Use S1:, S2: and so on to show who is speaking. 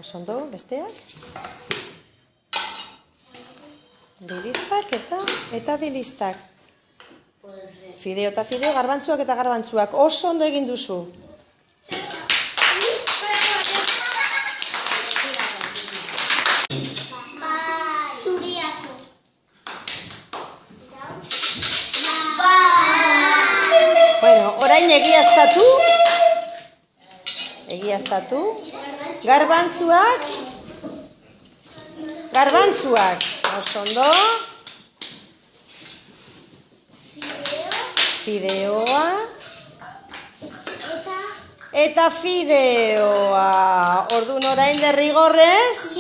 S1: Oso ondo, besteak. Bilistak eta bilistak. Fideo eta fideo, garbantzuak eta garbantzuak. Oso ondo egin duzu. Bueno, orain egiaztatu. Garbantzuak. Oso ondo. Fideoa. Eta fideoa. Orduan orain derrigorrez.